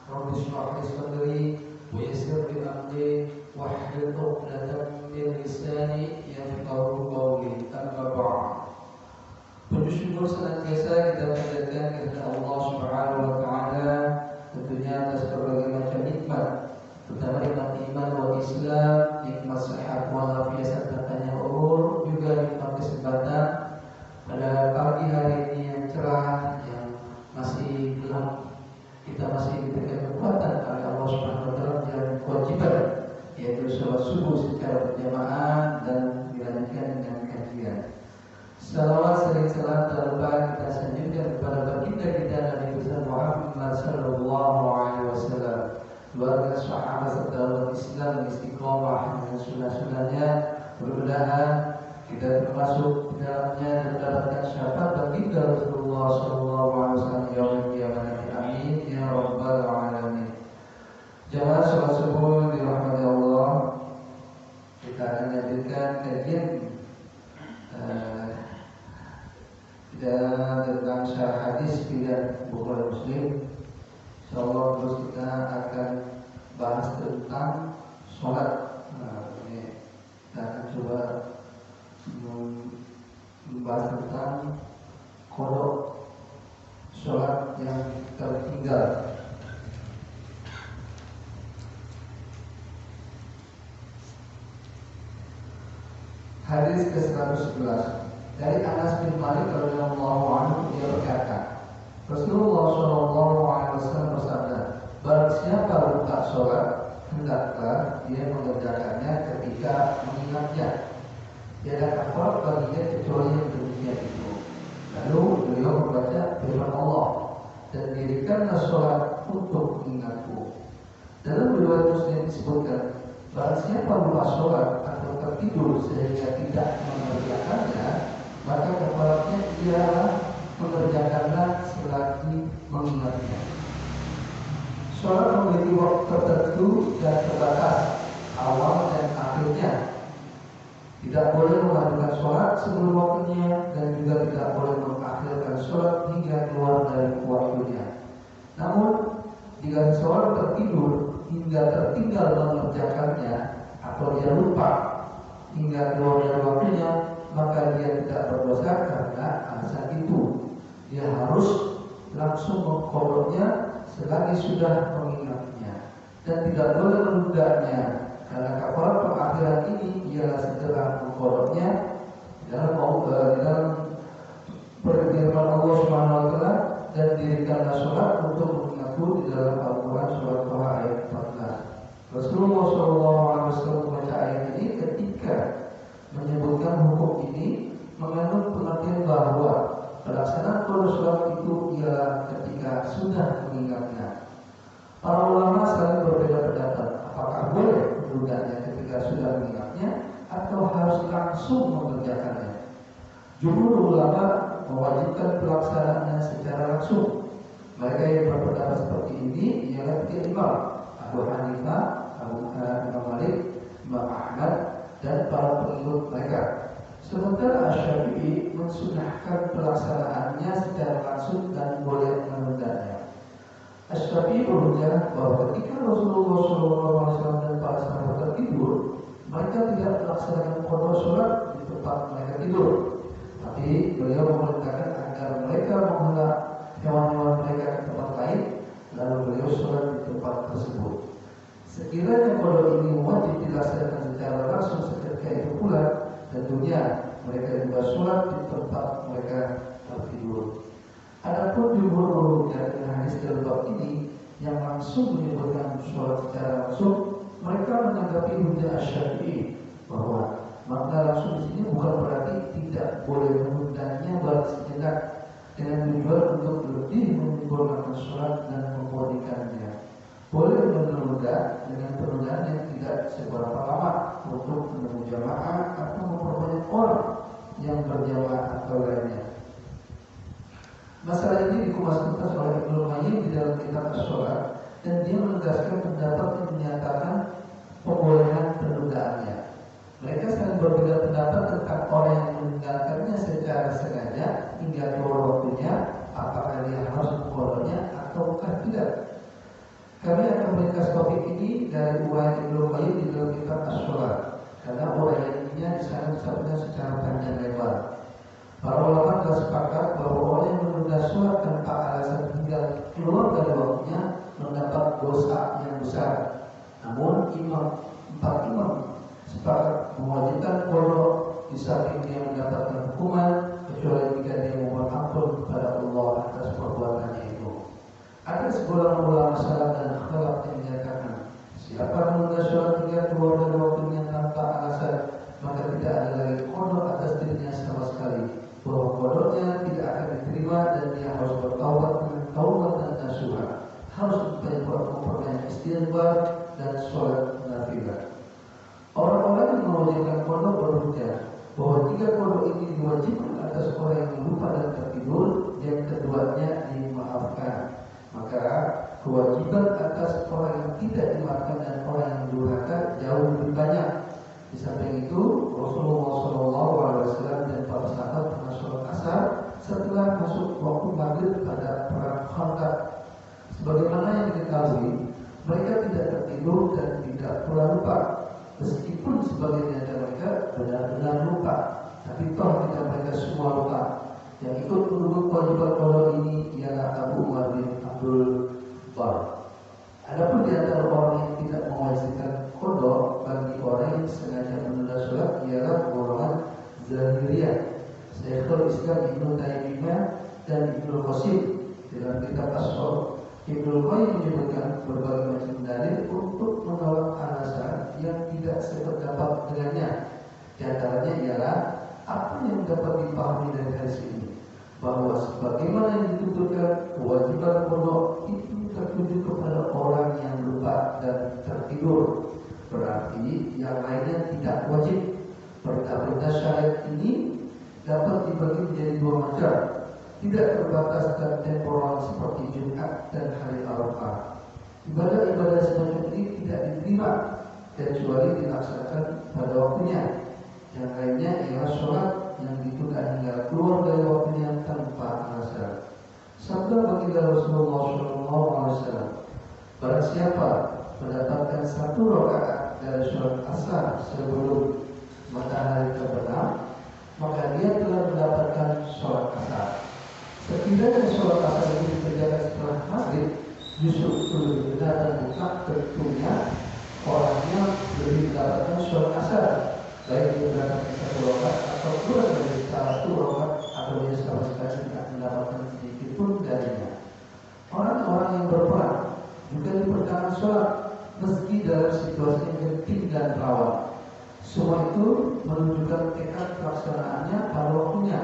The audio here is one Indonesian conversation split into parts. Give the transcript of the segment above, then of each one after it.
Rabbi shrah li sadri wa yassir li amri wahlul 'uqdatam min lisani yafqahu qawli. Amma ba'd. Puji syukur senantiasa kita panjatkan kepada Allah Subhanahu wa taala, tentunya atas berbagai macam nikmat, terutama nikmat iman wa Islam, nikmat sehat wa afiat serta panjang umur, juga nikmat kesempatan pada pagi hari ini yang cerah, yang masih belum kita masih diberikan kekuatan oleh Allah Subhanahu wa taala menjalankan kewajiban, yaitu sholat subuh secara berjamaah dan dilanjutkan dengan kajian. Salawat sering salam terlupa kita sanjungkan kepada baginda kita Nabi besar Muhammad sallallahu alaihi wasallam, keluarga sahabat serta umat Islam yang istiqomah dengan sunnah-sunnahnya, mudah-mudahan kita termasuk di dalamnya dan mendapatkan syafaat baginda Rasulullah sallallahu alaihi wasallam yaumil qiyamah. Amin ya rabbal alamin. Jamaah salat subuh dirahmati Allah, kita akan lanjutkan kajian tentang syarah hadis pilihan Bukhari Muslim. Insyaallah terus kita akan bahas tentang sholat. Ini kita akan coba membahas tentang qada sholat yang tertinggal. Hadis ke-111 dari Anas bin Malik radhiyallahu anhu, dia berkata, Rasulullah sallallahu alaihi wasallam bersabda, barang siapa lupa sholat, hendaklah dia mengerjakannya ketika mengingatnya. Tiada kafarat baginya kecuali yang demikian itu. Lalu beliau membaca firman Allah, dan dirikanlah sholat untuk mengingatku. Dalam riwayat Muslim disebutkan, barang siapa lupa sholat atau tertidur sehingga tidak mengerjakannya, maka kafaratnya ialah mengerjakannya selagi mengingatnya. Sholat memiliki waktu tertentu dan terbatas, awal dan akhirnya. Tidak boleh melakukan sholat sebelum waktunya dan juga tidak boleh mengakhirkan sholat hingga keluar dari waktunya. Namun, jika seseorang tertidur hingga tertinggal mengerjakannya atau dia lupa hingga keluar dari waktunya, maka dia tidak berdosa karena alasan itu. Dia harus langsung mengqadanya selagi sudah mengingatnya dan tidak boleh menundanya, karena kafarat pengakhiran ini ialah setelah mengqadanya dalam firman Allah Subhanahu wa taala, dan dirikanlah sholat untuk mengingatku di dalam Al-Quran surat Thaha ayat 14. Rasulullah SAW membaca ayat ini ketika menyebutkan hukum ini mengandung pengertian bahwa pelaksanaan qada sholat itu ialah ketika sudah mengingatnya. Para ulama saling berbeda pendapat, apakah boleh menundanya ketika sudah mengingatnya atau harus langsung mengerjakannya. Jumhur ulama mewajibkan pelaksanaannya secara langsung. Mereka yang berpendapat seperti ini ialah tiga imam, Abu Hanifah, Imam Malik, Imam Ahmad, dan para pengikut mereka. Sementara Asy-Syafi'i mensunahkan pelaksanaannya secara langsung dan boleh menundanya. Asy-Syafi'i berhujjah bahwa ketika Rasulullah SAW dan para sahabat tertidur, mereka tidak melaksanakan qada sholat di tempat mereka tidur, tapi beliau memerintahkan agar mereka menghela hewan-hewan mereka ke tempat lain, lalu beliau sholat di tempat tersebut. Sekiranya qada ini wajib dilaksanakan secara langsung seketika itu pula, tentunya mereka juga sholat di tempat mereka tertidur. Adapun jumhur berhujjah dengan hadis dalam bab ini yang langsung menyebutkan sholat secara langsung, mereka menanggapi hujjah Asy-Syafi'i bahwa makna langsung di sini bukan berarti tidak boleh menundanya balik sejenak dengan tujuan untuk lebih menyempurnakan sholat dan memurnikannya. Boleh menunda dengan penundaan yang tidak seberapa lama untuk menunggu jamaah atau memperbanyak orang yang berjamaah atau lainnya. Masalah ini dikupas tuntas oleh Ibnu Qayyim di dalam kitab As-Shalah, dan dia menegaskan pendapat yang menyatakan pembolehan penundaannya. Mereka saling berbeda pendapat tentang orang yang meninggalkannya secara sengaja hingga keluar waktunya, apakah dia harus mengqadanya ataukah tidak. Kami akan meringkas topik ini dari uraian Ibnu Qayyim di dalam kitab Asy-Syu'ara, karena uraiannya di sana disebutkan secara panjang lebar. Para ulama telah sepakat bahwa orang yang menunda sholat tanpa alasan hingga keluar dari waktunya mendapat dosa yang besar. Namun empat imam sepakat mewajibkan qada di samping dia mendapatkan hukuman, kecuali jika dia memohon ampun kepada Allah atas perbuatannya itu. Ada segolongan ulama salaf dan khalaf yang menyatakan, siapa menunda sholat hingga keluar dari waktunya tanpa alasan, maka tidak ada lagi qada atas dirinya sama sekali, bahwa qadanya tidak akan diterima dan dia harus bertaubat dengan taubatan nasuha, harus memperbanyak istighfar dan sholat nafilah. Orang-orang yang mewajibkan qada berhujjah bahwa jika qada ini diwajibkan atas orang yang lupa dan tertidur, yang keduanya dimaafkan, maka kewajiban atas orang yang tidak dimaafkan dan orang yang durhaka jauh lebih banyak. Di samping itu, Rasulullah SAW dan para sahabat pernah sholat asar setelah masuk waktu maghrib pada perang Khandaq. Sebagaimana yang diketahui, mereka tidak tertidur dan tidak pula lupa. Meskipun sebagian dari mereka benar-benar lupa, tapi toh tidak mereka semua lupa. Yang ikut mendukung kewajiban qada ini ialah Abu Umar bin Abdul Bar. Adapun di antara orang yang tidak mewajibkan qada bagi orang yang sengaja menunda sholat ialah golongan Zahiriyah. Syekhul Islam Ibnu Taimiyah dan Ibnu Qasim dalam kitab As-Shawl, Ibnu Qayyim menyebutkan berbagai macam dalil untuk menolak alasan yang tidak sependapat dengannya. Di antaranya ialah apa yang dapat dipahami dari hadis ini, bahwa sebagaimana yang dituturkan kewajiban qada itu tertuju kepada orang yang lupa dan tertidur, berarti yang lainnya tidak wajib. Perintah syariat ini dapat dibagi menjadi dua macam, tidak terbatas dan temporal seperti Jumat dan hari Arafah. Ibadah-ibadah semacam ini tidak diterima kecuali dilaksanakan pada waktunya. Yang lainnya ialah sholat yang ditunda hingga keluar dari waktunya tanpa alasan. Sabda baginda Rasulullah SAW, barang siapa mendapatkan satu rakaat dari sholat asar sebelum matahari terbenam, maka dia telah mendapatkan sholat asar. Sekiranya sholat asar ini dikerjakan setelah maghrib, justru lebih benar dan mutlak tentunya orangnya lebih mendapatkan sholat asar, baik dia mendapatkan satu rakaat atau kurang dari satu rakaat, atau dia sama sekali tidak mendapatkan sedikit pun darinya. Orang-orang yang berperang juga diperintahkan sholat meski dalam situasi yang genting dan rawan. Semua itu menunjukkan tekad pelaksanaannya pada waktunya,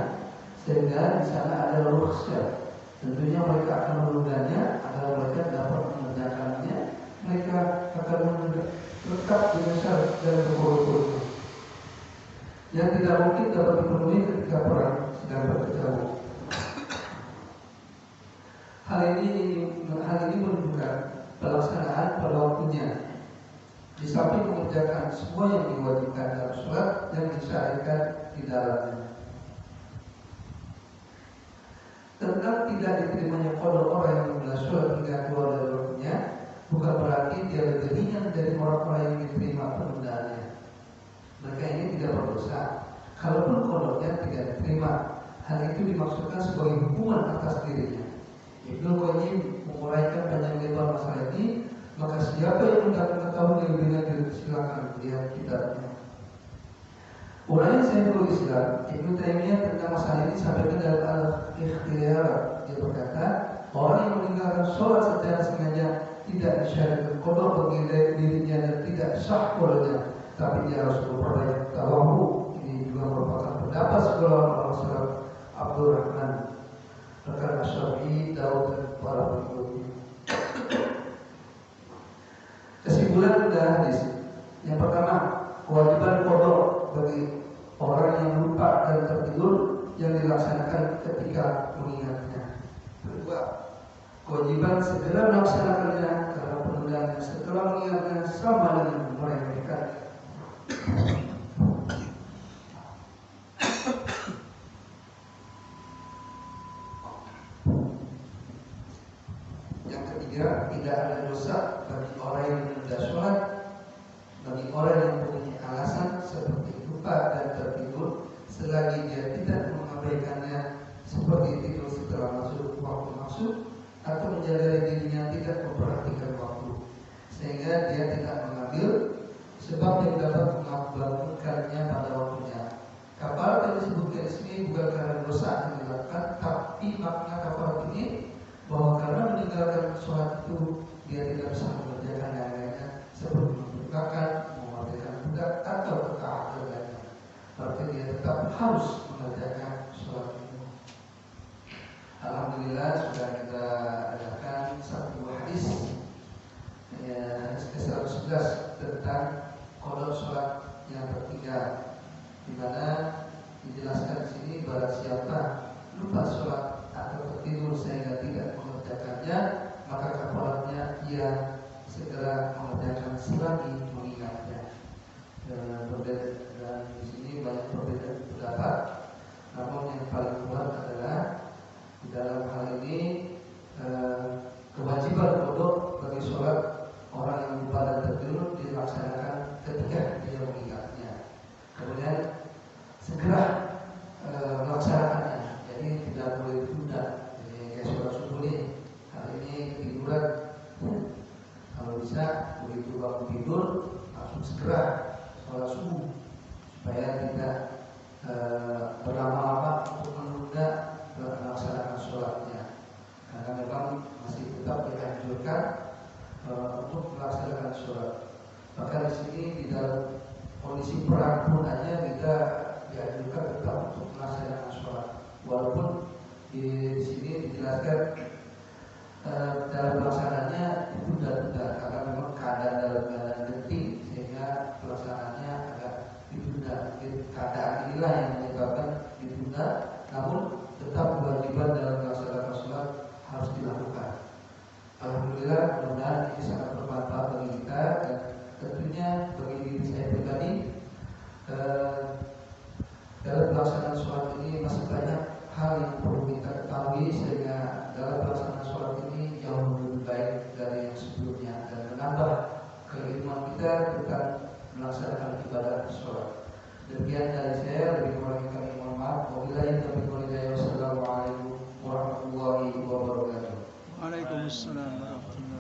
sehingga di sana ada rukhsah. Tentunya mereka akan menundanya agar mereka dapat mengerjakannya. Mereka akan lekat dengan syarat dan berkoro-koro yang tidak mungkin dapat dipenuhi ketika perang sedang berkecamuk. Hal ini menunjukkan pelaksanaan pada waktunya, di samping mengerjakan semua yang diwajibkan dalam sholat yang disyariatkan di dalamnya. Tentang tidak diterimanya qada orang yang menunda sholat hingga keluar dari waktunya, bukan berarti dia lebih ringan dari orang-orang yang diterima penundaannya. Mereka ini tidak berdosa kalaupun qadanya tidak diterima. Hal itu dimaksudkan sebagai hukuman atas dirinya. Ibnu Qayyim menguraikan panjang lebar masalah ini. Maka siapa yang hendak mengetahui lebih lanjut, silakan lihat kitabnya. Uraian Syekhul Islam Ibnu Taimiyah tentang masalah ini sampaikan dalam Al-Ikhtiyar. Dia berkata, orang yang meninggalkan sholat secara sengaja tidak disyariatkan qada bagi dirinya dan tidak sah qadanya, tapi dia harus memperbanyak tawadhu. Ini juga merupakan pendapat segolongan orang salaf, Abdurrahman, rekan Asy-Syafi'i, Daud dan para pengikutnya. Kesimpulan dari hadis yang pertama, kewajiban qada bagi orang yang lupa dan tertidur yang dilaksanakan ketika mengingatnya. Kedua, kewajiban segera melaksanakannya karena penundaan setelah mengingatnya sama dengan meremehkan. Yang ketiga, tidak ada dosa bagi orang yang menunda sholat, bagi orang yang mempunyai alasan seperti lupa dan tertidur, selagi dia tidak mengabaikannya seperti tidur setelah masuk waktu maksud atau menjadari dirinya tidak memperhatikan waktu, sehingga dia tidak mengambil sebab yang dapat membangunkannya pada waktunya. Kafarat yang disebutkan di sini bukan karena dosa yang dilakukan, tapi makna kafarat ini bahwa karena meninggalkan sholat itu dia tidak bisa mengerjakan yang lainnya seperti membukakan, memerdekakan budak atau ketaatan lainnya. Berarti dia tetap harus mengerjakan sholat itu. Alhamdulillah sudah kita adakan satu hadis hadis ke-111 tentang qada sholat yang ketiga, di mana dijelaskan di sini barang siapa lupa sholat atau tertidur sehingga tidak mengerjakannya, maka kafaratnya ia segera mengerjakan selagi mengingatnya. Dan di sini banyak perbedaan pendapat, namun yang paling kuat adalah di dalam hal ini kewajiban qada bagi sholat orang yang lupa dan tertidur dilaksanakan ketika dia mengingatnya. Kemudian segera melaksanakannya, jadi tidak boleh ditunda. Jadi kayak sholat subuh nih, hari ini ketiduran, kalau bisa begitu bangun tidur langsung segera sholat subuh supaya tidak berlama-lama untuk menunda melaksanakan sholatnya, karena memang masih tetap dianjurkan untuk melaksanakan sholat. Maka di sini di dalam kondisi perang pun aja kita dianjurkan tetap untuk melaksanakan sholat, walaupun di sini dijelaskan dalam pelaksananya ditunda-tunda karena memang keadaan dalam keadaan genting sehingga pelaksanaannya agak ditunda. Keadaan inilah yang menyebabkan ditunda, namun tetap kewajiban dalam melaksanakan sholat harus dilakukan. Alhamdulillah, mudah-mudahan ini sangat bermanfaat bagi kita dan tentunya bagi diri saya pribadi. Dalam pelaksanaan sholat ini masih banyak hal yang perlu kita ketahui, sehingga dalam pelaksanaan sholat ini jauh lebih baik dari yang sebelumnya dan menambah keilmuan kita tentang melaksanakan ibadah sholat. Demikian dari saya, lebih kurang kami mohon maaf. Wabillahi taufiq wal hidayah. Wassalamualaikum warahmatullahi wabarakatuh. Waalaikumsalam warahmatullahi wabarakatuh.